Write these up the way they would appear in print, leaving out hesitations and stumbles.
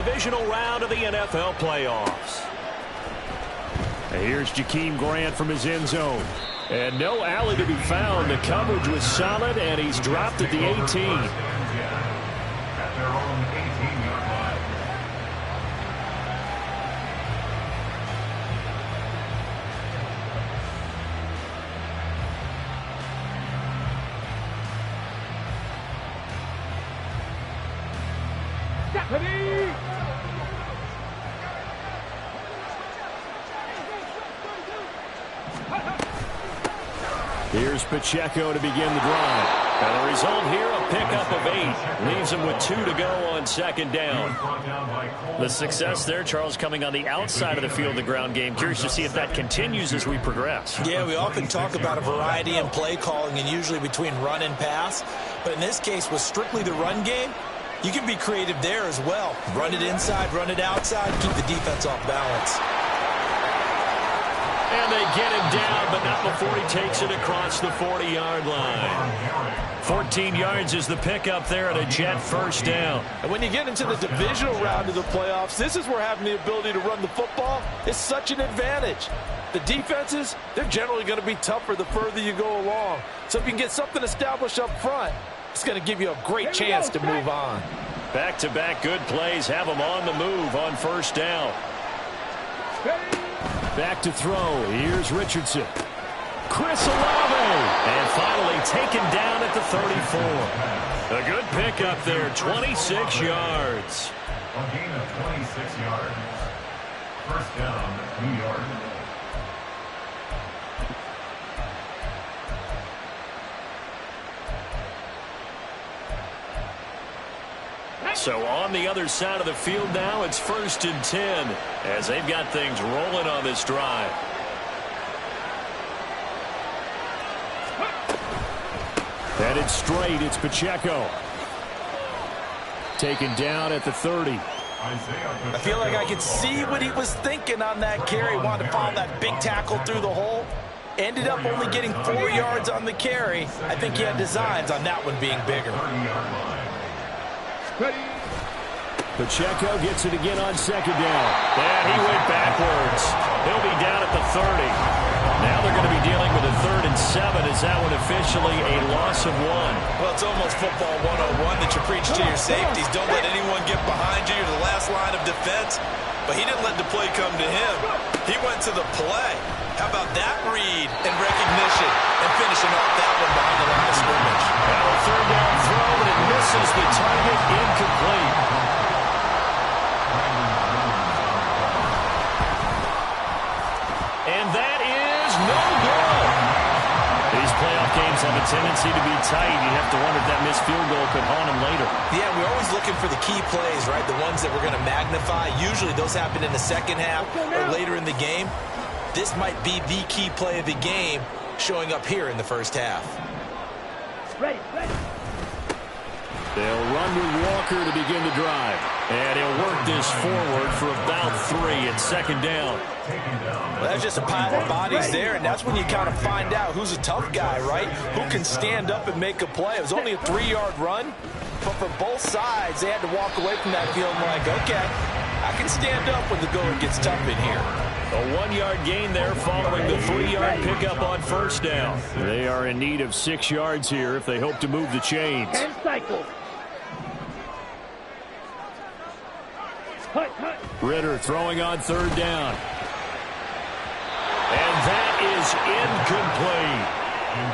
Divisional round of the NFL playoffs. And here's Jakeem Grant from his end zone. And no alley to be found. The coverage was solid, and he's dropped at the 18. At their own 18-yard line. Here's Pacheco to begin the drive. And the result here, a pickup of 8. Leaves him with 2 to go on second down. The success there, Charles, coming on the outside of the field, the ground game. Curious to see if that continues as we progress. Yeah, we often talk about a variety in play calling and usually between run and pass. But in this case, with strictly the run game, you can be creative there as well. Run it inside, run it outside, keep the defense off balance. And they get him down, but not before he takes it across the 40-yard line. 14 yards is the pickup there at a Jet first down. And when you get into the divisional round of the playoffs, this is where having the ability to run the football is such an advantage. The defenses, they're generally going to be tougher the further you go along. So if you can get something established up front, it's going to give you a great chance to move on. Back-to-back good plays have him on the move on first down. Back to throw. Here's Richardson. Chris Olave. And finally taken down at the 34. A good pickup there, 26 yards. A gain of 26 yards. First down, New York. So on the other side of the field now, it's 1st and 10 as they've got things rolling on this drive. Headed straight, it's Pacheco. Taken down at the 30. I feel like I could see what he was thinking on that carry. Wanted to follow that big tackle through the hole. Ended up only getting 4 yards on the carry. I think he had designs on that one being bigger. Pacheco gets it again on second down. And he went backwards. He'll be down at the 30. Now they're going to be dealing with a 3rd and 7. Is that one officially a loss of 1? Well, it's almost football 101 that you preach to your safeties. Don't let anyone get behind you. You're the last line of defense. But he didn't let the play come to him. He went to the play. How about that read and recognition and finishing off that one behind the line of scrimmage? Now a 3rd down throw, and it misses the target, incomplete. And that is no good. These playoff games have a tendency to be tight. You have to wonder if that missed field goal could haunt them later. Yeah, we're always looking for the key plays, right? The ones that we're going to magnify. Usually those happen in the second half or later in the game. This might be the key play of the game showing up here in the first half. Ready. They'll run with Walker to begin the drive. And he'll work this forward for about 3 at second down. Well, that's just a pile of bodies there, and that's when you kind of find out who's a tough guy, right? Who can stand up and make a play. It was only a 3-yard run, but for both sides, they had to walk away from that feeling like, okay, I can stand up when the going gets tough in here. A 1-yard gain there following the 3-yard pickup on first down. They are in need of 6 yards here if they hope to move the chains. 10 cycles. Ritter throwing on 3rd down. And that is incomplete.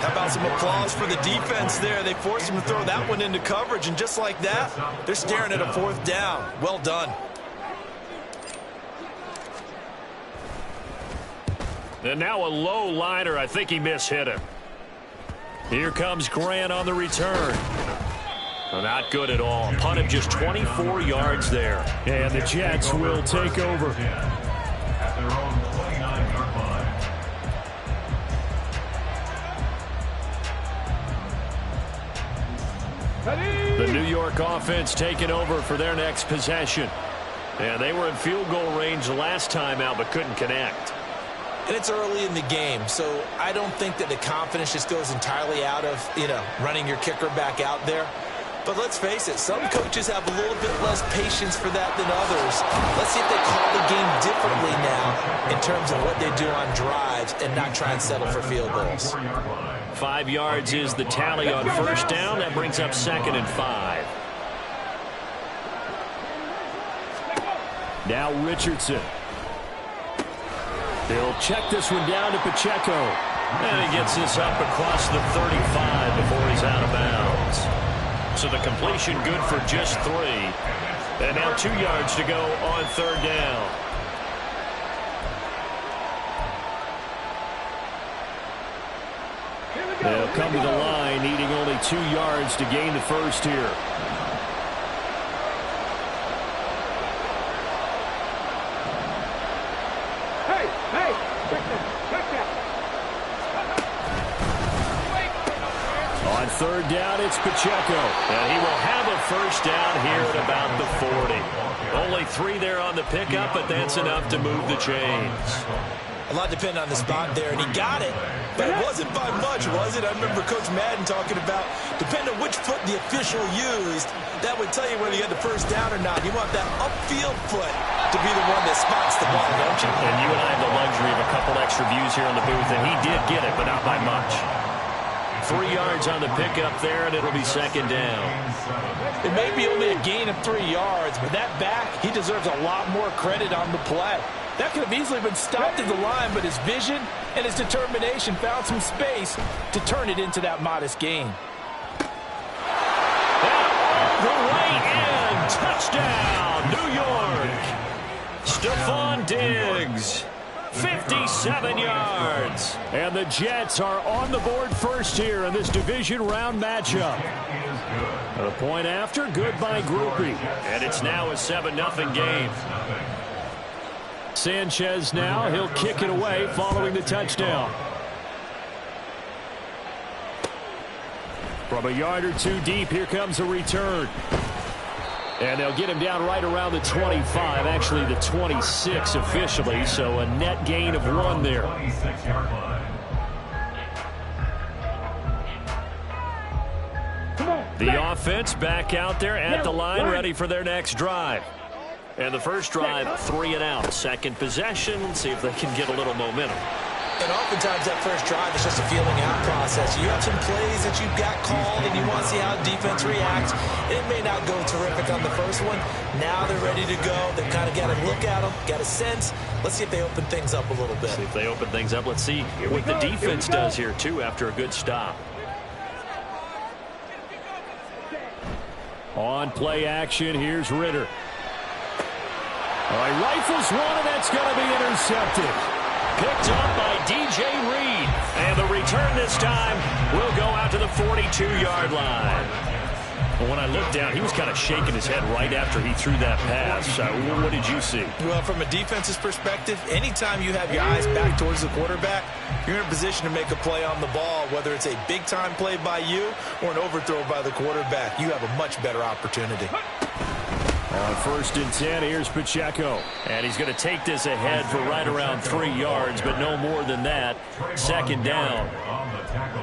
How about some applause for the defense there? They forced him to throw that one into coverage, and just like that, they're staring at a 4th down. Well done. And now a low liner. I think he mishit him. Here comes Grant on the return. Well, not good at all. Punt of just 24 yards there. And the Jets will take over. At their own 29-yard line. The New York offense taking over for their next possession. And they were in field goal range the last time out, but couldn't connect. And it's early in the game, so I don't think that the confidence just goes entirely out of, running your kicker back out there. But let's face it, some coaches have a little bit less patience for that than others. Let's see if they call the game differently now in terms of what they do on drives and not try and settle for field goals. 5 yards is the tally on first down. That brings up 2nd and 5. Now Richardson. He'll check this one down to Pacheco. And he gets this up across the 35 before he's out of bounds. So the completion good for just 3. And now 2 yards to go on 3rd down. They'll come to the line, needing only 2 yards to gain the first here. On 3rd down, it's Pacheco. And he will have a first down here at about the 40. Only 3 there on the pickup, but that's enough to move the chains. A lot depending on the spot there, and he got it, but it wasn't by much, was it? I remember Coach Madden talking about, depending on which foot the official used, that would tell you whether you had the first down or not. You want that upfield foot to be the one that spots the ball, don't you? And you and I have the luxury of a couple extra views here in the booth, and he did get it, but not by much. 3 yards on the pickup there, and it'll be 2nd down. It may be only a gain of 3 yards, but that back, he deserves a lot more credit on the play. That could have easily been stopped at the line, but his vision and his determination found some space to turn it into that modest gain. The right end, touchdown, New York. Stephon Diggs, 57 yards. And the Jets are on the board first here in this division round matchup. A point after, good by Groupie. And it's now a 7-0 game. Sanchez now, he'll kick it away following the touchdown. From a yard or 2 deep, here comes a return. And they'll get him down right around the 25, actually the 26 officially, so a net gain of 1 there. The offense back out there at the line, ready for their next drive. And the first drive, 3 and out. Second possession, let's see if they can get a little momentum. And oftentimes that first drive is just a feeling out process. You have some plays that you've got called and you want to see how defense reacts. It may not go terrific on the first one. Now they're ready to go. They've kind of got to look at them, got a sense. Let's see if they open things up a little bit. See if they open things up. Let's see what the defense does here, too, after a good stop. On play action, here's Ritter. All right, rifles one, and that's going to be intercepted. Picked up by DJ Reed. And the return this time will go out to the 42-yard line. Well, when I looked down, he was kind of shaking his head right after he threw that pass. What did you see? Well, from a defense's perspective, anytime you have your eyes back towards the quarterback, you're in a position to make a play on the ball, whether it's a big-time play by you or an overthrow by the quarterback. You have a much better opportunity. On 1st and 10, here's Pacheco. And he's going to take this ahead for right around 3 yards, but no more than that. 2nd down.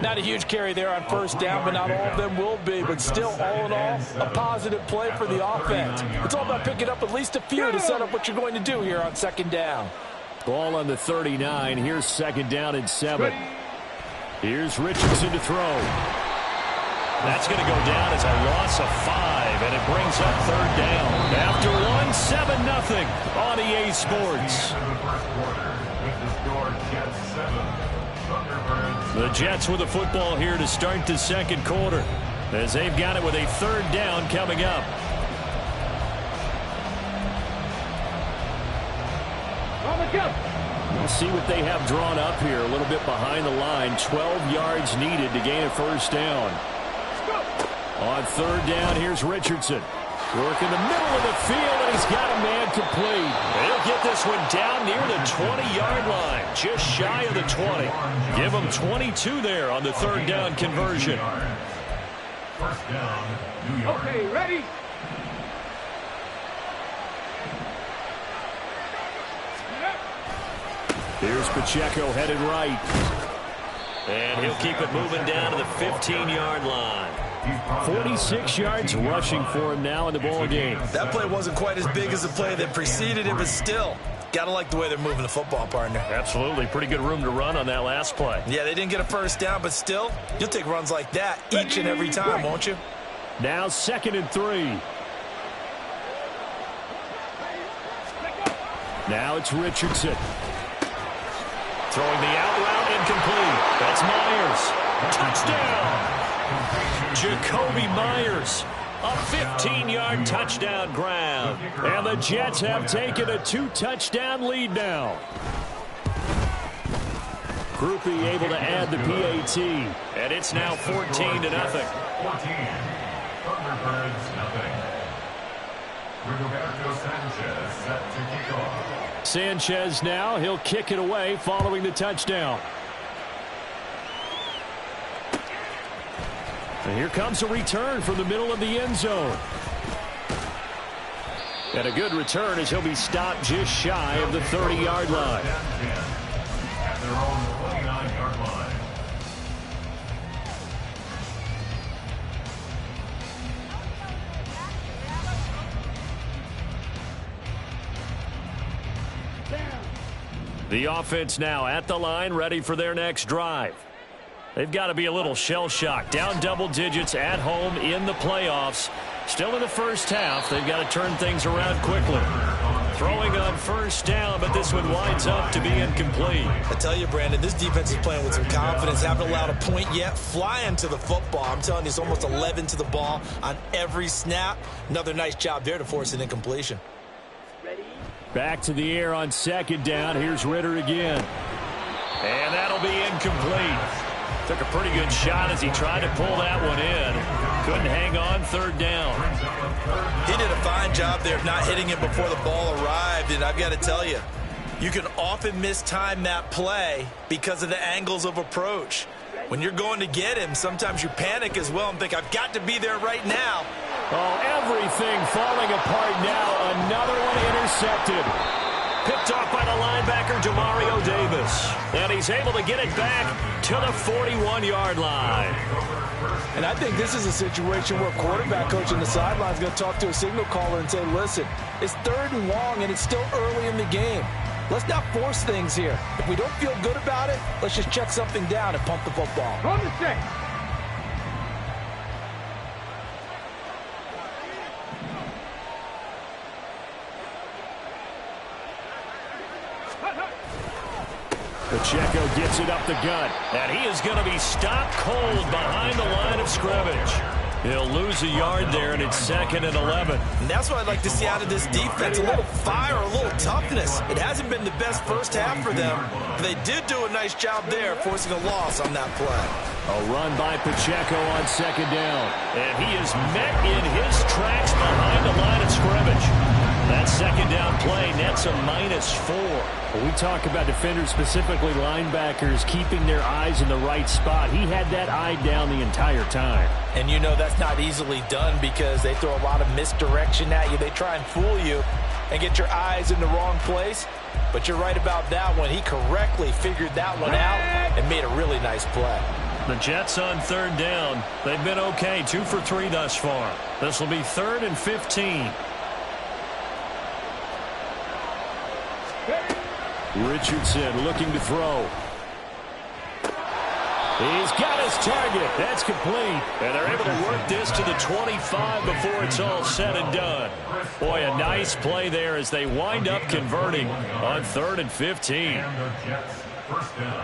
Not a huge carry there on 1st down, but not all of them will be. But still, all in all, a positive play for the offense. It's all about picking up at least a few to set up what you're going to do here on 2nd down. Ball on the 39. Here's 2nd down and 7. Here's Richardson to throw. That's going to go down as a loss of 5, and it brings up 3rd down. After 1, 7-0 on EA Sports. The Jets with the football here to start the 2nd quarter, as they've got it with a 3rd down coming up. We'll see what they have drawn up here. A little bit behind the line. 12 yards needed to gain a 1st down. On 3rd down, here's Richardson. Work in the middle of the field, and he's got a man complete. He'll get this one down near the 20-yard line, just shy of the 20. Give him 22 there on the 3rd down conversion. 1st down, New York. Okay, ready? Here's Pacheco headed right. And he'll keep it moving down to the 15-yard line. 46 yards rushing for him now in the ball game. That play wasn't quite as big as the play that preceded it, but still, got to like the way they're moving the football, partner. Absolutely. Pretty good room to run on that last play. Yeah, they didn't get a first down, but still, you'll take runs like that each and every time, won't you? Now 2nd and 3. Now it's Richardson. Throwing the out route incomplete. That's Myers. Touchdown. Jacoby Myers. A 15-yard touchdown grab. And the Jets have taken a 2-touchdown lead now. Groupie able to add the PAT. And it's now 14-0. 14. Thunderbirds, nothing. Roberto Sanchez set to kick off. Sanchez now, he'll kick it away following the touchdown. And here comes a return from the middle of the end zone. And a good return as he'll be stopped just shy of the 30-yard line. At their own 29-yard line. The offense now at the line, ready for their next drive. They've got to be a little shell-shocked. Down double digits at home in the playoffs. Still in the first half. They've got to turn things around quickly. Throwing on first down, but this one winds up to be incomplete. I tell you, Brandon, this defense is playing with some confidence. Haven't allowed a point yet. Flying to the football. I'm telling you, it's almost 11 to the ball on every snap. Another nice job there to force an incompletion. Back to the air on 2nd down. Here's Ritter again. And that'll be incomplete. Took a pretty good shot as he tried to pull that one in. Couldn't hang on 3rd down. He did a fine job there of not hitting it before the ball arrived. And I've got to tell you, you can often mistime that play because of the angles of approach. When you're going to get him, sometimes you panic as well and think, I've got to be there right now. Oh, everything falling apart now. Another one intercepted. Picked off by the linebacker, Demario Davis. And he's able to get it back to the 41-yard line. And I think this is a situation where quarterback coach on the sideline is going to talk to a signal caller and say, listen, it's 3rd and long and it's still early in the game. Let's not force things here. If we don't feel good about it, let's just check something down and pump the football. Run the check. Pacheco gets it up the gut. And he is going to be stopped cold behind the line of scrimmage. He'll lose a yard there, and it's 2nd and 11. And that's what I'd like to see out of this defense, a little fire, a little toughness. It hasn't been the best first half for them, but they did do a nice job there, forcing a loss on that play. A run by Pacheco on 2nd down. And he is met in his tracks behind the line of scrimmage. That 2nd down play nets a -4. When we talk about defenders, specifically linebackers, keeping their eyes in the right spot, he had that eye down the entire time. And you know that's not easily done because they throw a lot of misdirection at you. They try and fool you and get your eyes in the wrong place. But you're right about that one. He correctly figured that one out and made a really nice play. The Jets on 3rd down. They've been okay, 2 for 3 thus far. This will be 3rd and 15. Richardson looking to throw. He's got his target. That's complete. And they're able to work this to the 25 before it's all said and done. Boy, a nice play there as they wind up converting on 3rd and 15. And the Jets first down.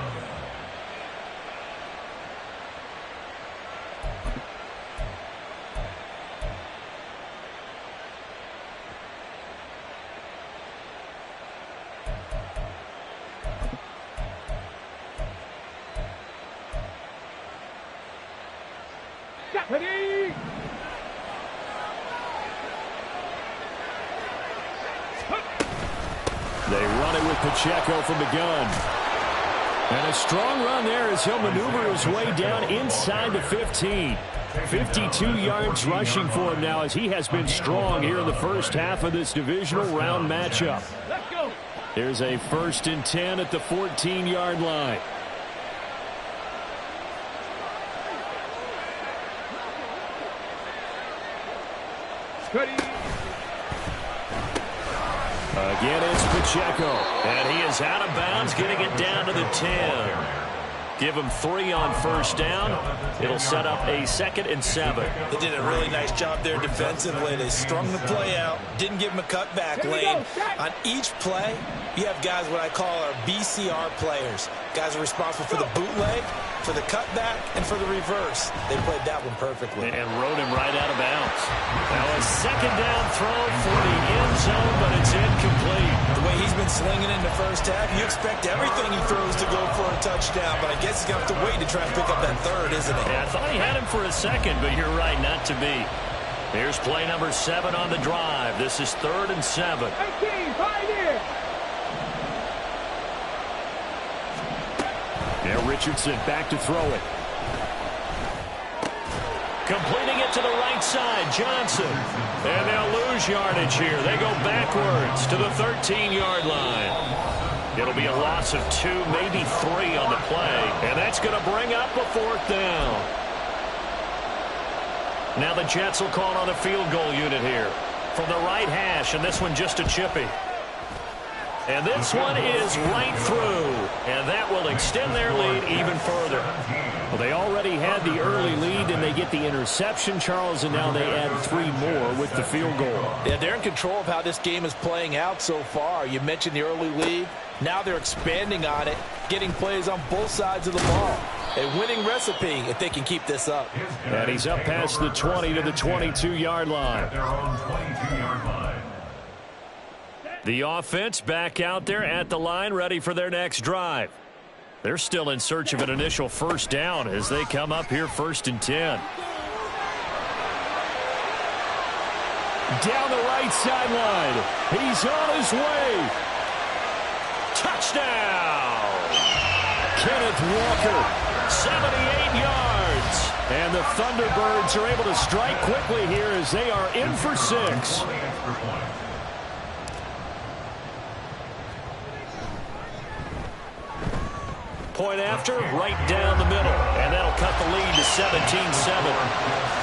Ready? They run it with Pacheco from the gun. And a strong run there as he'll maneuver his way down inside the 15. 52 yards rushing for him now as he has been strong here in the first half of this divisional round matchup. Let's go. There's a 1st and 10 at the 14-yard line. Again, it's Pacheco. And he is out of bounds, getting it down to the 10. Give him 3 on first down. It'll set up a 2nd and 7. They did a really nice job there defensively. They strung the play out, didn't give him a cutback lane. On each play, you have guys what I call our BCR players. Guys are responsible for the bootleg, for the cutback, and for the reverse. They played that one perfectly. And rode him right out of bounds. Now a 2nd down throw for the end zone, but it's incomplete. The way he's been slinging in the first half, you expect everything he throws to go for a touchdown, but I guess he's going to have to wait to try and pick up that 3rd, isn't he? Yeah, I thought he had him for a second, but you're right, not to be. Here's play number 7 on the drive. This is 3rd and 7. Now Richardson back to throw it. Completing it to the right side, Johnson. And they'll lose yardage here. They go backwards to the 13-yard line. It'll be a loss of 2, maybe 3 on the play. And that's going to bring up a 4th down. Now the Jets will call on the field goal unit here. From the right hash, and this one just a chippy. And this one is right through. And that will extend their lead even further. Well, they already had the early lead, and they get the interception, Charles, and now they add 3 more with the field goal. Yeah, they're in control of how this game is playing out so far. You mentioned the early lead. Now they're expanding on it, getting plays on both sides of the ball. A winning recipe if they can keep this up. And he's up past the 20 to the 22-yard line. Their own 22-yard line. The offense back out there at the line, ready for their next drive. They're still in search of an initial first down as they come up here 1st and 10. Down the right sideline. He's on his way. Touchdown! Kenneth Walker. 78 yards. And the Thunderbirds are able to strike quickly here as they are in for 6. Point after, right down the middle. And that'll cut the lead to 17-7.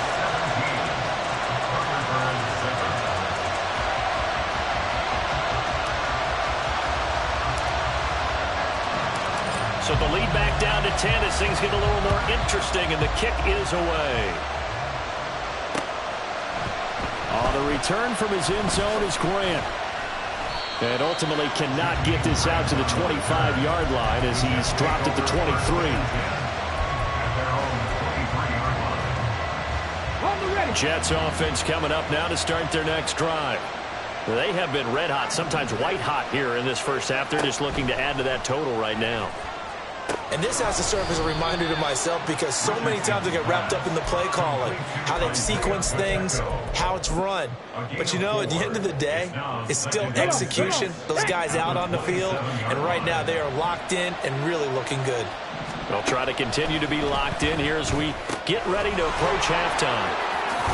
So the lead back down to 10 as things get a little more interesting, and the kick is away. On the return from his end zone is Grant. And ultimately cannot get this out to the 25-yard line as he's dropped at the 23. Jets offense coming up now to start their next drive. They have been red hot, sometimes white hot here in this first half. They're just looking to add to that total right now. And this has to serve as a reminder to myself because so many times I get wrapped up in the play calling, how they've sequenced things, how it's run. But, you know, at the end of the day, it's still execution. Those guys out on the field, and right now they are locked in and really looking good. They'll try to continue to be locked in here as we get ready to approach halftime.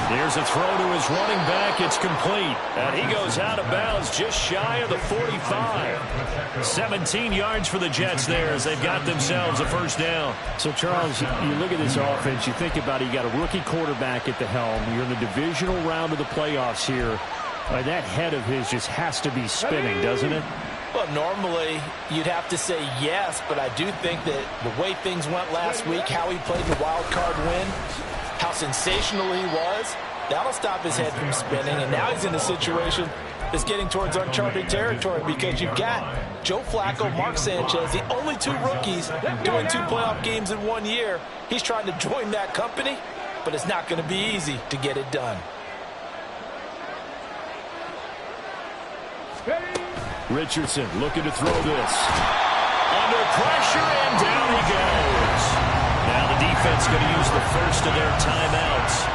Here's a throw to his running back. It's complete. And he goes out of bounds just shy of the 45. 17 yards for the Jets there as they've got themselves a first down. So, Charles, you look at this offense, you think about it, you got a rookie quarterback at the helm. You're in the divisional round of the playoffs here. That head of his just has to be spinning, doesn't it? Well, normally you'd have to say yes, but I do think that the way things went last week, how he played the wild card win, how sensational he was, that'll stop his head from spinning. And now he's in a situation that's getting towards uncharted territory because you've got Joe Flacco, Mark Sanchez, the only 2 rookies doing 2 playoff games in 1 year. He's trying to join that company, but it's not going to be easy to get it done. Richardson looking to throw this. Under pressure, and down he goes. Now the defense going to use the first of their timeouts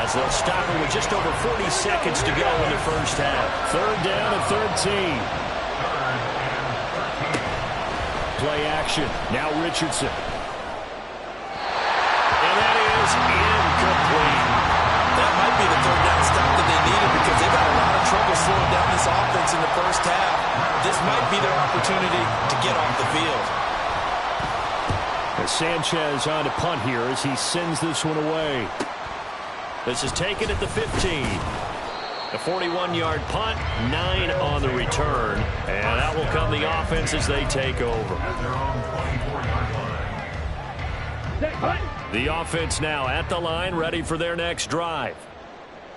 as they'll stop it with just over 40 seconds to go in the first half. 3rd down and 13. Play action. Now Richardson. And that is incomplete. That might be the 3rd down stop that they needed because they've had a lot of trouble slowing down this offense in the first half. This might be their opportunity to get off the field. Sanchez on to punt here as he sends this one away. This is taken at the 15. A 41-yard punt, 9 on the return. And out will come the offense as they take over. The offense now at the line, ready for their next drive.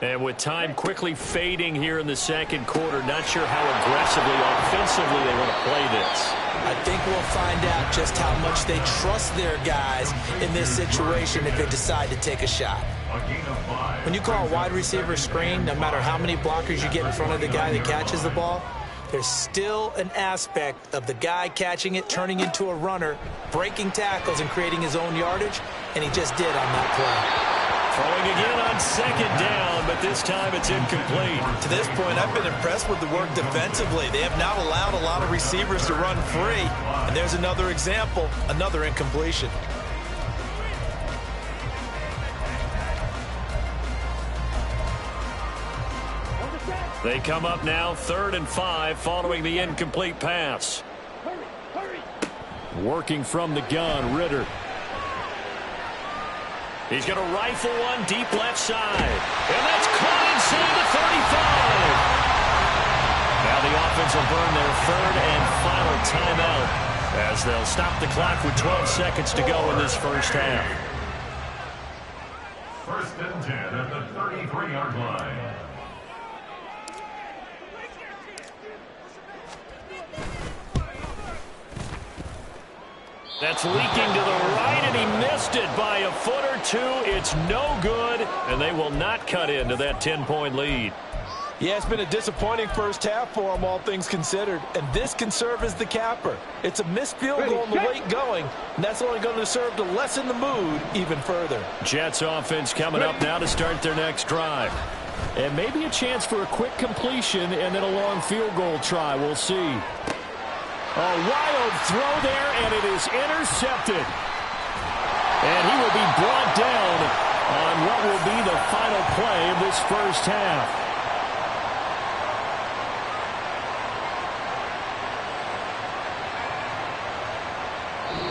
And with time quickly fading here in the second quarter, not sure how aggressively, offensively they want to play this. I think we'll find out just how much they trust their guys in this situation if they decide to take a shot. When you call a wide receiver screen, no matter how many blockers you get in front of the guy that catches the ball, there's still an aspect of the guy catching it, turning into a runner, breaking tackles and creating his own yardage, and he just did on that play. Throwing again on second down, but this time it's incomplete. To this point, I've been impressed with the work defensively. They have not allowed a lot of receivers to run free. And there's another example, another incompletion. They come up now 3rd and 5 following the incomplete pass. Working from the gun, Ritter. He's going to rifle one deep left side. And that's caught inside the 35. Now the offense will burn their 3rd and final timeout as they'll stop the clock with 12 seconds to go in this first half. 1st and 10 at the 33-yard line. That's leaking to the right, and he missed it by a foot or two. It's no good, and they will not cut into that 10-point lead. Yeah, it's been a disappointing first half for them, all things considered. And this can serve as the capper. It's a missed field goal in the late going, and that's only going to serve to lessen the mood even further. Jets offense coming up now to start their next drive. And maybe a chance for a quick completion and then a long field goal try. We'll see. A wild throw there, and it is intercepted. And he will be brought down on what will be the final play of this first half.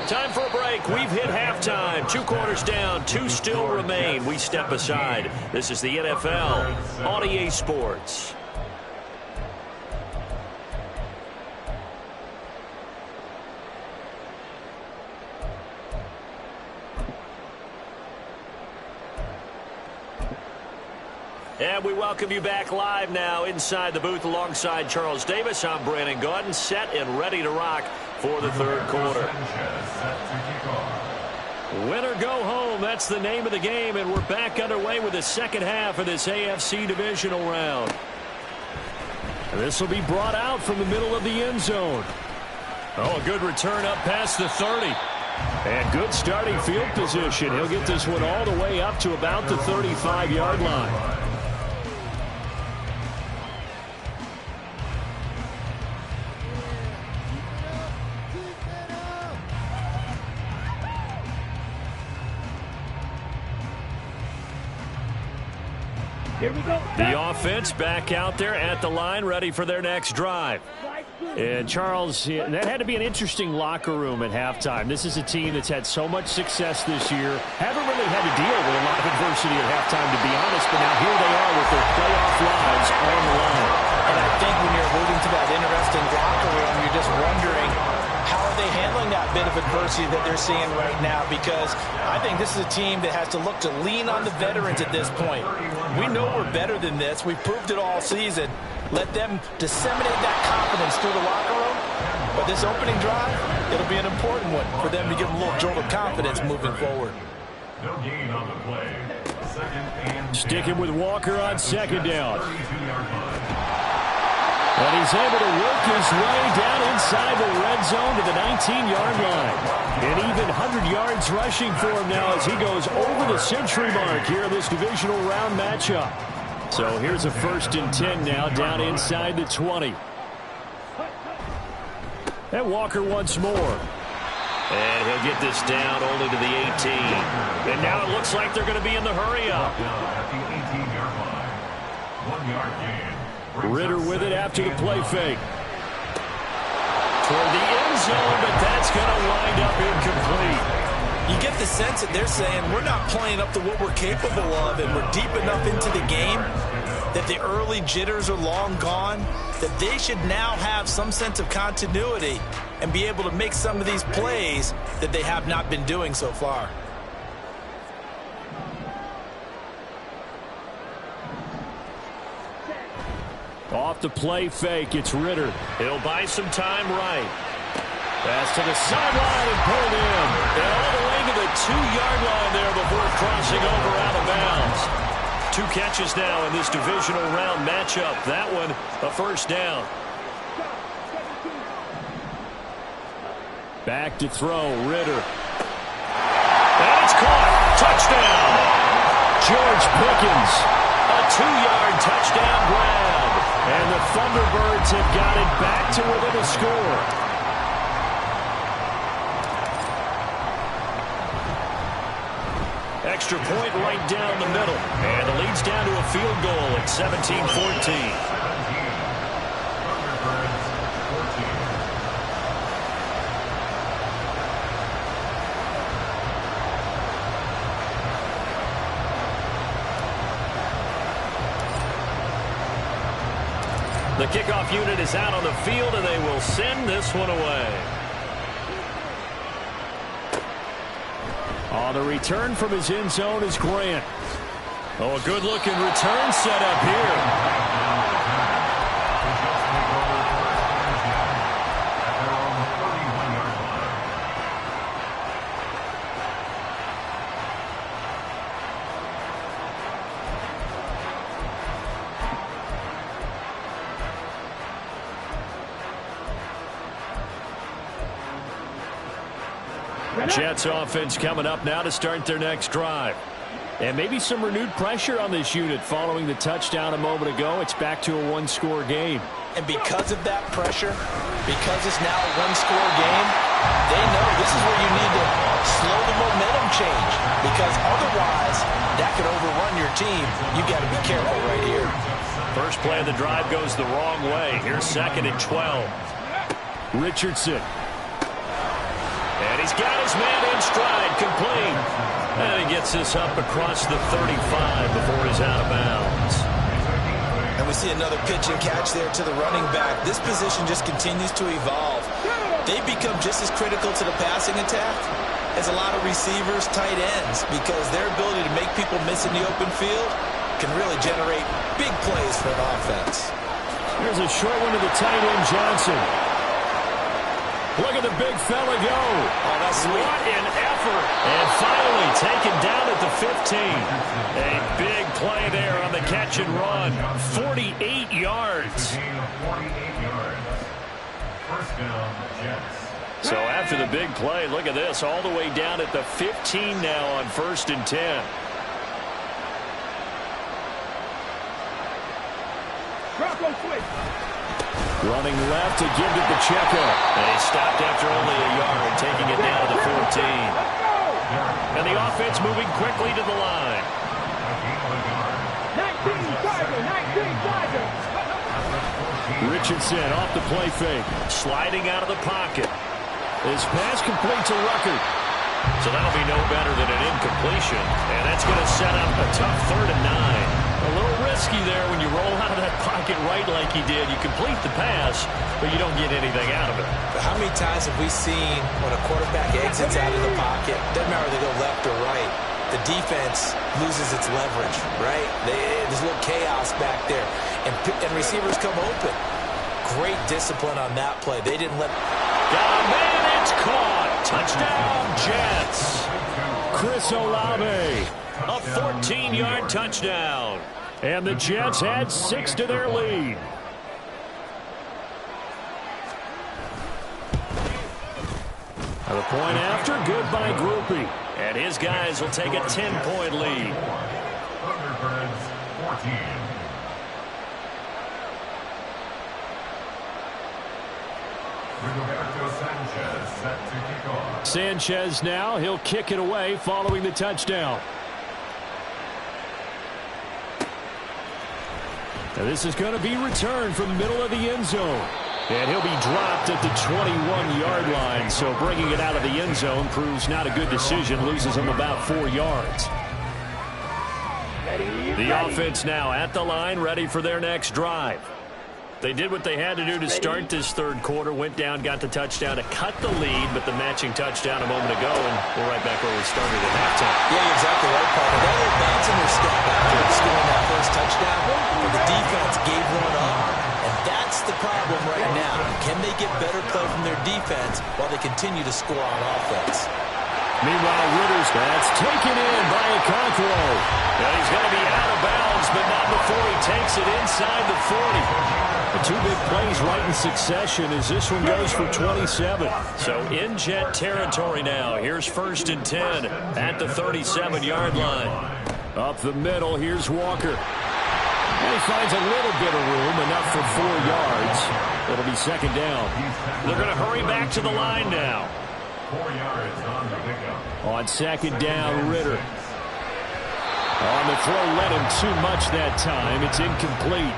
Time for a break. We've hit halftime. 2 quarters down. 2 still remain. We step aside. This is the NFL on EA Sports. And we welcome you back live now inside the booth alongside Charles Davis. I'm Brandon Gaudin, set and ready to rock for the 3rd quarter. Win or go home, that's the name of the game, and we're back underway with the second half of this AFC divisional round. And this will be brought out from the middle of the end zone. Oh, a good return up past the 30. And good starting field position. He'll get this one all the way up to about the 35-yard line. The offense back out there at the line, ready for their next drive. And Charles, that had to be an interesting locker room at halftime. This is a team that's had so much success this year. Haven't really had to deal with a lot of adversity at halftime, to be honest. But now here they are with their playoff lives on the line. And I think when you're alluding to that interesting locker room, you're just wondering, how are they handling that bit of adversity that they're seeing right now? Because I think this is a team that has to look to lean on the veterans at this point. We know we're better than this. We've proved it all season. Let them disseminate that confidence through the locker room. But this opening drive, it'll be an important one for them to give them a little jolt of confidence moving forward. No gain on the play. 2nd and 10. Sticking with Walker on second down. And he's able to work his way down inside the red zone to the 19-yard line. And even 100 yards rushing for him now as he goes over the century mark here in this divisional round matchup. So here's a 1st and 10 now down inside the 20. And Walker once more. And he'll get this down only to the 18. And now it looks like they're going to be in the hurry-up. At the 18-yard line. 1-yard gain. Ritter with it after the play fake. Toward the end zone, but that's going to wind up incomplete. You get the sense that they're saying we're not playing up to what we're capable of, and we're deep enough into the game that the early jitters are long gone, that they should now have some sense of continuity and be able to make some of these plays that they have not been doing so far. Off the play fake, it's Ritter. He'll buy some time right. Pass to the sideline and pulled in. And all the way to the 2-yard line there before crossing over out of bounds. 2 catches now in this divisional round matchup. That one, a first down. Back to throw, Ritter. And it's caught. Touchdown. George Pickens. A 2-yard touchdown grab. And the Thunderbirds have got it back to within a score. Extra point right down the middle. And the lead's down to a field goal at 17-14. The kickoff unit is out on the field, and they will send this one away. On the return from his end zone is Grant. Oh, a good-looking return set up here. Jets offense coming up now to start their next drive. And maybe some renewed pressure on this unit following the touchdown a moment ago. It's back to a 1-score game. And because of that pressure, because it's now a 1-score game, they know this is where you need to slow the momentum change. Because otherwise, that could overrun your team. You got to be careful right here. First play of the drive goes the wrong way. Here's 2nd and 12. Richardson. And he's got his man in stride, complete. And he gets this up across the 35 before he's out of bounds. And we see another pitch and catch there to the running back. This position just continues to evolve. They become just as critical to the passing attack as a lot of receivers, tight ends, because their ability to make people miss in the open field can really generate big plays for an offense. Here's a short one to the tight end, Johnson. Look at the big fella go. Oh, that's sweet. What an effort. And finally taken down at the 15. A big play there on the catch and run. 48 yards. First down, Jets. So after the big play, look at this. All the way down at the 15 now on 1st and 10. Running left to give to Pacheco. And he stopped after only a yard, taking it down to the 14. And the offense moving quickly to the line. 19 Tiger. Richardson off the play fake. Sliding out of the pocket. His pass complete to Rucker. So that'll be no better than an incompletion. And that's going to set up a tough 3rd and 9. A little risky there when you roll out of that pocket right like he did. You complete the pass, but you don't get anything out of it. But how many times have we seen when a quarterback exits out of the pocket, doesn't matter whether they go left or right, the defense loses its leverage, right? There's a little chaos back there, and receivers come open. Great discipline on that play. They didn't let... Got a man, it's caught. Touchdown, Jets. Chris Olave. A 14-yard touchdown. And the Jets add 6 to their lead. The point after, good by Groupie. And his guys will take a 10-point lead. Thunderbirds 14. Roberto Sanchez set to kick off. Sanchez now, he'll kick it away following the touchdown. Now this is going to be returned from the middle of the end zone. And he'll be dropped at the 21-yard line. So bringing it out of the end zone proves not a good decision. Loses him about 4 yards. Ready? The offense now at the line, ready for their next drive. They did what they had to do to start this third quarter, went down, got the touchdown to cut the lead, but the matching touchdown a moment ago, and we're right back where we started at halftime. Yeah, you're exactly right, Parker. They're advancing their step after scoring that first touchdown, but the defense gave one up, and that's the problem right now. Can they get better play from their defense while they continue to score on offense? Meanwhile, Ritter's that's taken in by Okonkwo. Well, he's going to be out of bounds, but not before he takes it inside the 40. The two big plays right in succession as this one goes for 27. So in Jet territory now. Here's 1st and 10 at the 37-yard line. Up the middle, here's Walker. And he finds a little bit of room, enough for 4 yards. It'll be 2nd down. They're going to hurry back to the line now. 4 yards on the pickup. On 2nd down, Ritter. On the throw, led him too much that time. It's incomplete.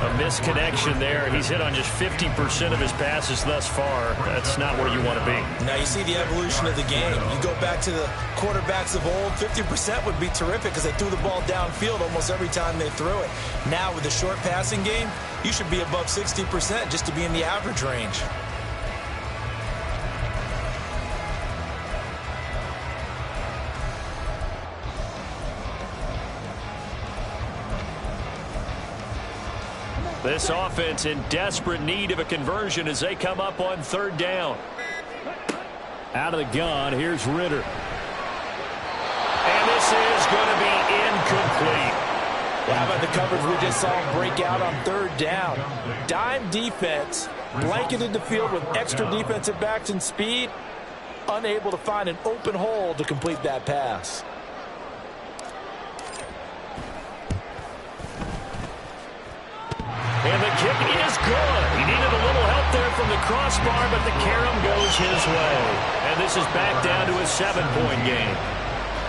A misconnection there. He's hit on just 50% of his passes thus far. That's not where you want to be. Now you see the evolution of the game. You go back to the quarterbacks of old, 50% would be terrific because they threw the ball downfield almost every time they threw it. Now with the short passing game, you should be above 60% just to be in the average range. This offense in desperate need of a conversion as they come up on 3rd down. Out of the gun, here's Ritter. And this is going to be incomplete. Well, how about the coverage we just saw break out on 3rd down? Dime defense, blanketed the field with extra defensive backs and speed, unable to find an open hole to complete that pass. And the kick is good. He needed a little help there from the crossbar, but the carom goes his way. And this is back down to a 7-point game.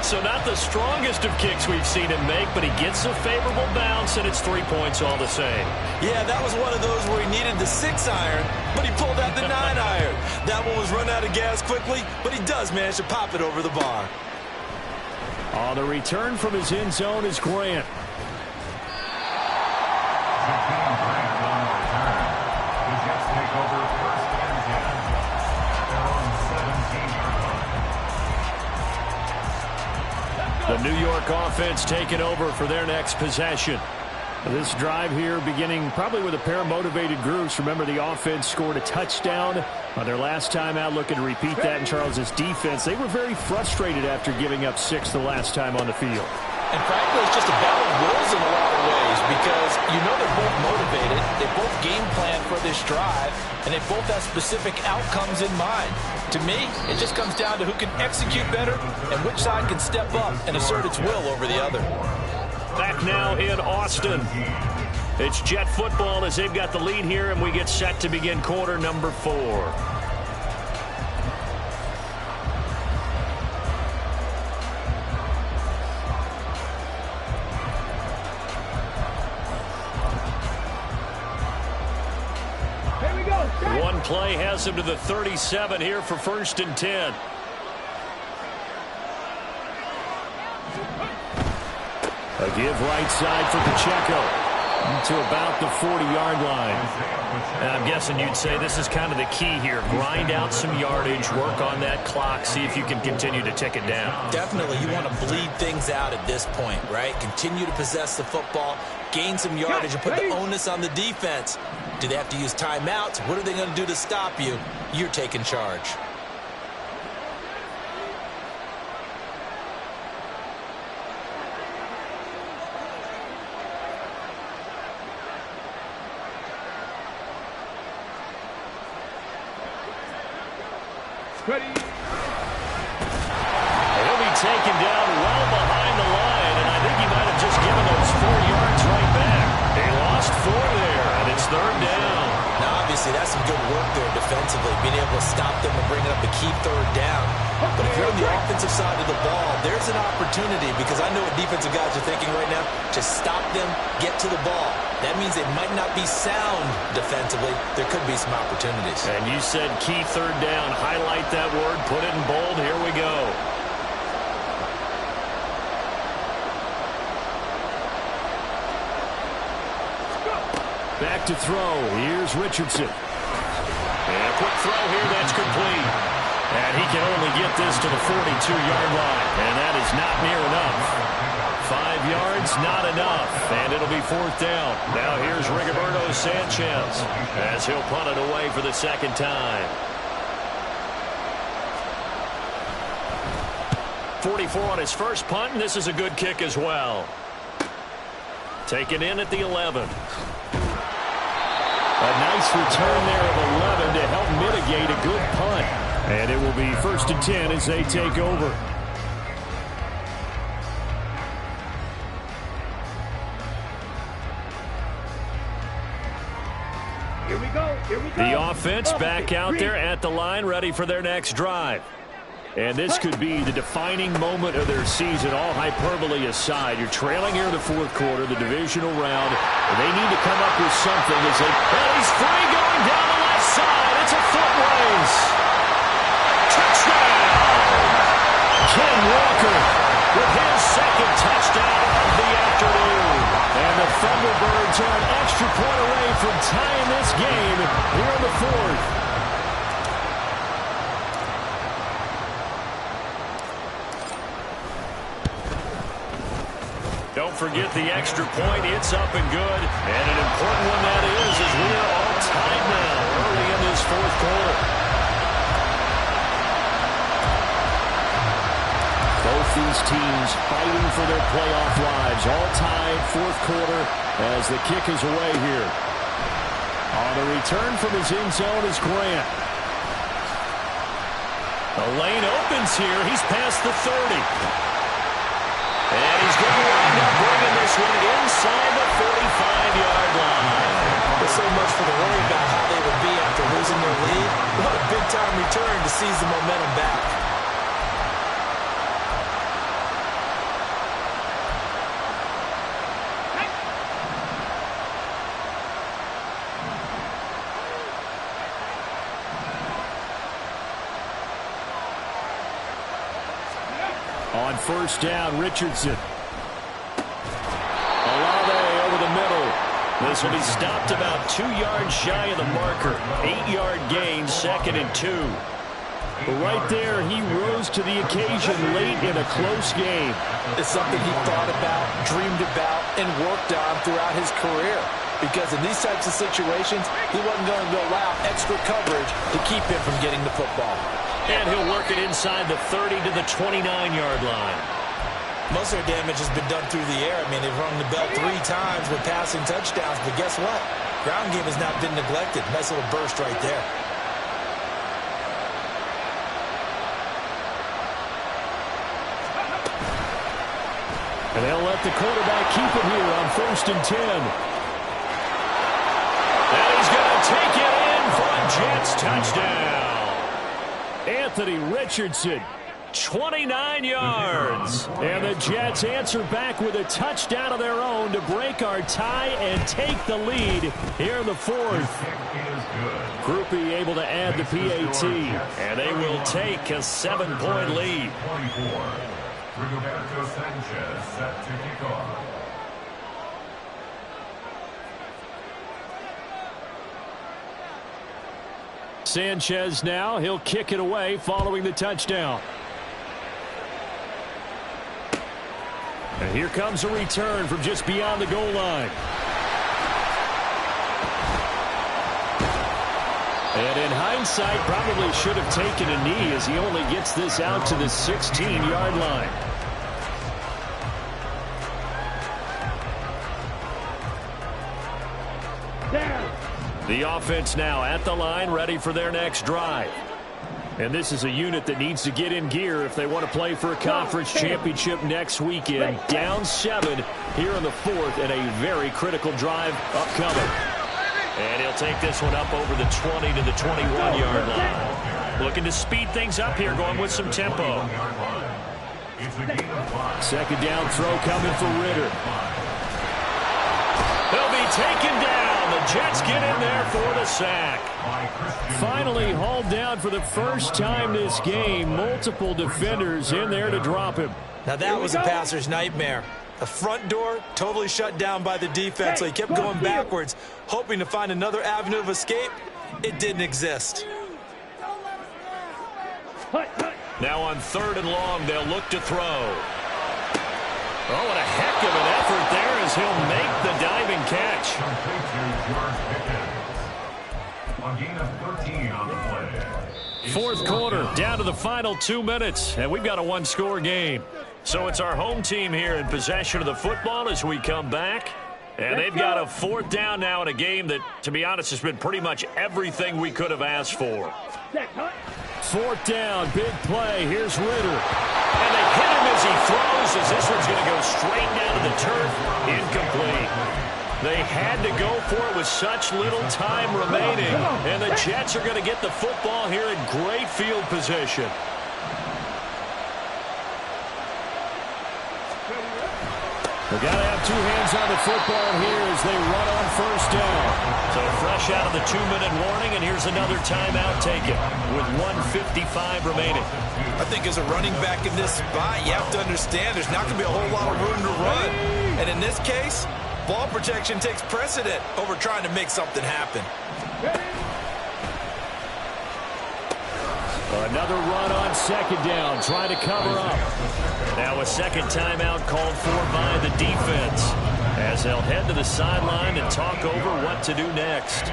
So not the strongest of kicks we've seen him make, but he gets a favorable bounce, and it's 3 points all the same. Yeah, that was one of those where he needed the 6-iron, but he pulled out the 9-iron. That one was run out of gas quickly, but he does manage to pop it over the bar. On the return from his end zone is Grant. The New York offense taking over for their next possession. This drive here beginning probably with a pair of motivated groups. Remember, the offense scored a touchdown on their last time out, looking to repeat that in Charles's defense. They were very frustrated after giving up 6 the last time on the field. And frankly, it's just a battle of wills in a lot of ways because you know they're both motivated, they both game plan for this drive, and they both have specific outcomes in mind. To me, it just comes down to who can execute better and which side can step up and assert its will over the other. Back now in Austin. It's Jet football as they've got the lead here, and we get set to begin quarter number 4. One play has him to the 37 here for 1st and 10. A give right side for Pacheco to about the 40-yard line. And I'm guessing you'd say this is kind of the key here. Grind out some yardage, work on that clock, see if you can continue to tick it down. Definitely, you want to bleed things out at this point, right? Continue to possess the football, gain some yardage, and put the onus on the defense. Do they have to use timeouts? What are they going to do to stop you? You're taking charge. Ready. He'll be taken down well behind the line, and I think he might have just given those 4 yards right back. They lost 4 there, and it's 3rd down. Now, obviously, that's some good work there defensively, being able to stop them and bring it up a key 3rd down. But if you're on the offensive side of the ball, there's an opportunity, because I know what defensive guys are thinking right now. Just stop them, get to the ball. That means they might not be sound defensively. There could be some opportunities. And you said key 3rd down. Highlight that word, put it in bold. Here we go. Back to throw. Here's Richardson. And a quick throw here that's complete. And he can only get this to the 42-yard line. And that is not near enough. 5 yards, not enough. And it'll be 4th down. Now here's Rigoberto Sanchez as he'll punt it away for the second time. 44 on his first punt, and this is a good kick as well. Taken in at the 11. A nice return there of 11 to help mitigate a good punt. And it will be 1st and 10 as they take over. Here we go. Here we go. The offense back out there at the line, ready for their next drive. And this could be the defining moment of their season, all hyperbole aside. You're trailing here in the 4th quarter, the divisional round. They need to come up with something as they... And he's free going down the left side. It's a foot race. Touchdown! Ken Walker With his second touchdown of the afternoon. And the Thunderbirds are an extra point away from tying this game here in the 4th. Don't forget the extra point. It's up and good. And an important one that is as we are all tied now early in this 4th quarter. Both these teams fighting for their playoff lives. All tied, 4th quarter as the kick is away here. On the return from his end zone is Grant. The lane opens here. He's past the 30. And he's going to wind up bringing this one inside the 45-yard line. There's so much for the worry about how they would be after losing their lead. What a big-time return to seize the momentum back. On 1st down, Richardson. Olave over the middle. This will be stopped about 2 yards shy of the marker. 8-yard gain, 2nd and 2. Right there, he rose to the occasion late in a close game. It's something he thought about, dreamed about, and worked on throughout his career. Because in these types of situations, he wasn't going to allow extra coverage to keep him from getting the football. And he'll work it inside the 30 to the 29-yard line. Most of their damage has been done through the air. I mean, they've rung the bell 3 times with passing touchdowns, but guess what? Ground game has not been neglected. Nice little burst right there. And they'll let the quarterback keep it here on 1st and 10. And he's going to take it in for a Jets touchdown. Anthony Richardson, 29 yards. And the Jets answer back with a touchdown of their own to break our tie and take the lead here in the 4th. Groupie able to add the PAT. And they will take a 7-point lead. 24. Rigoberto Sanchez set to kick off. Sanchez now, he'll kick it away following the touchdown. And here comes a return from just beyond the goal line. And in hindsight, probably should have taken a knee as he only gets this out to the 16-yard line. The offense now at the line, ready for their next drive. And this is a unit that needs to get in gear if they want to play for a conference championship next weekend. Down 7 here in the 4th and a very critical drive upcoming. And he'll take this one up over the 20 to the 21-yard line. Looking to speed things up here, going with some tempo. 2nd down throw coming for Ritter. They'll be taken down. The Jets get in there for the sack. Finally hauled down for the first time this game. Multiple defenders in there to drop him. Now that was a passer's nightmare. The front door totally shut down by the defense, so he kept going backwards, hoping to find another avenue of escape. It didn't exist. Now on 3rd and long, they'll look to throw. Oh, what a heck of an effort there as he'll make the diving catch. A gain of 13 on the play. 4th quarter, down to the final 2 minutes, and we've got a 1-score game. So it's our home team here in possession of the football as we come back. And they've got a 4th down now in a game that, to be honest, has been pretty much everything we could have asked for. 4th down, big play. Here's Ritter. And they hit him as he throws, as this one's going to go straight down to the turf. Incomplete. They had to go for it with such little time remaining. And the Jets are going to get the football here in great field position. They've got to have 2 hands on the football here as they run on 1st down. So fresh out of the 2-minute warning, and here's another timeout taken with 1:55 remaining. I think as a running back in this spot, you have to understand there's not going to be a whole lot of room to run. And in this case, ball protection takes precedent over trying to make something happen. Another run on 2nd down, trying to cover up. Now a second timeout called for by the defense as they'll head to the sideline and talk over what to do next.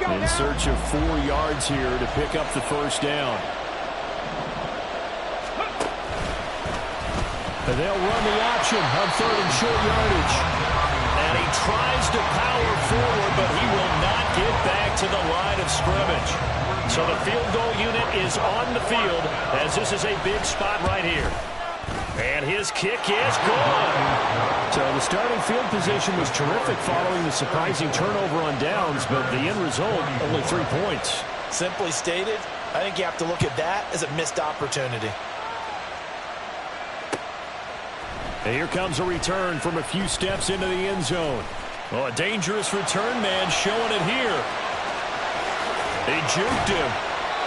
In search of 4 yards here to pick up the 1st down. And they'll run the option on 3rd and short yardage. And he tries to power forward, but he will not get back to the line of scrimmage. So the field goal unit is on the field as this is a big spot right here. And his kick is good. So the starting field position was terrific following the surprising turnover on downs, but the end result, only 3 points. Simply stated, I think you have to look at that as a missed opportunity. And here comes a return from a few steps into the end zone. Oh, a dangerous return man showing it here. He juked him.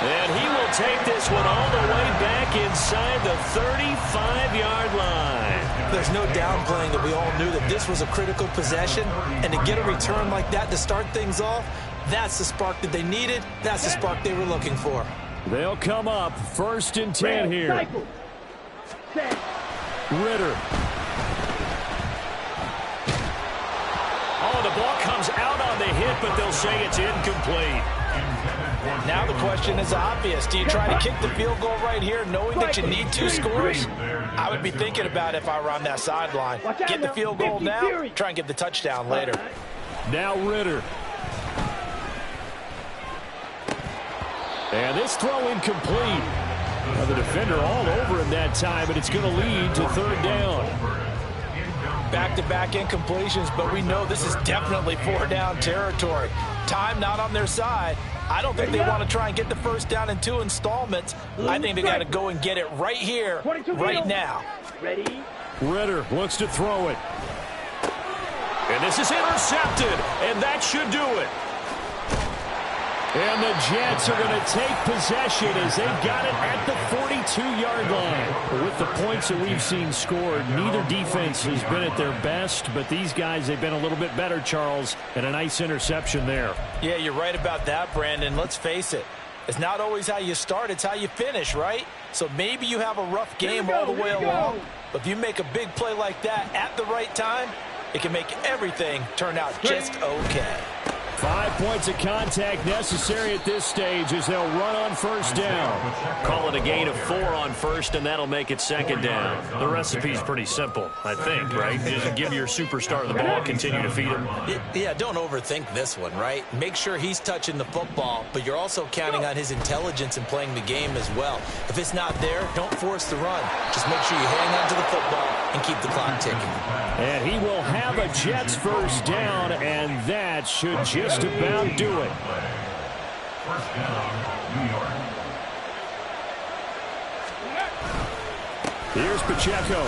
And he will take this one all the way back inside the 35-yard line. There's no downplaying that we all knew that this was a critical possession. And to get a return like that to start things off, that's the spark that they needed. That's the spark they were looking for. They'll come up 1st and 10 here. Ritter. Oh, the ball comes out on the hit, but they'll say it's incomplete. Now the question is obvious. Do you try to kick the field goal right here knowing that you need 2 scores? I would be thinking about it if I were on that sideline. Get the field goal now, try and get the touchdown later. Now Ritter. And this throw incomplete. Now the defender all over him that time, but it's going to lead to 3rd down. Back-to-back incompletions, but we know this is definitely 4-down territory. Time not on their side. I don't think they want to try and get the 1st down in 2 installments. I think they got to go and get it right here, right now. Ritter looks to throw it. And this is intercepted, and that should do it. And the Jets are going to take possession as they've got it at the 42-yard line. With the points that we've seen scored, neither defense has been at their best, but these guys, they've been a little bit better, Charles, and a nice interception there. Yeah, you're right about that, Brandon. Let's face it. It's not always how you start, it's how you finish, right? So maybe you have a rough game all the way along, but if you make a big play like that at the right time, it can make everything turn out just okay. 5 points of contact necessary at this stage as they'll run on 1st down. Call it a gain of 4 on 1st, and that'll make it 2nd down. The recipe's pretty simple, I think, right? Just give your superstar the ball, continue to feed him. Yeah, don't overthink this one, right? Make sure he's touching the football, but you're also counting on his intelligence in playing the game as well. If it's not there, don't force the run. Just make sure you hang on to the football and keep the clock ticking. And he will have a Jets 1st down, and that should just about do it. 1st down, New York. Here's Pacheco.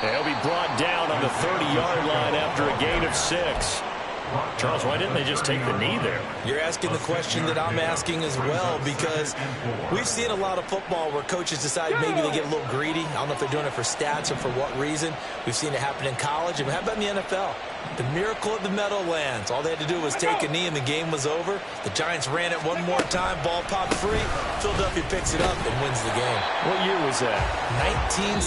He'll be brought down on the 30-yard line after a gain of 6. Charles, why didn't they just take the knee there? You're asking the question that I'm asking as well, because we've seen a lot of football where coaches decide maybe they get a little greedy. I don't know if they're doing it for stats or for what reason. We've seen it happen in college. And how about in the NFL? The miracle of the Meadowlands. All they had to do was take a knee and the game was over. The Giants ran it one more time. Ball popped free. Philadelphia picks it up and wins the game. What year was that? 1970.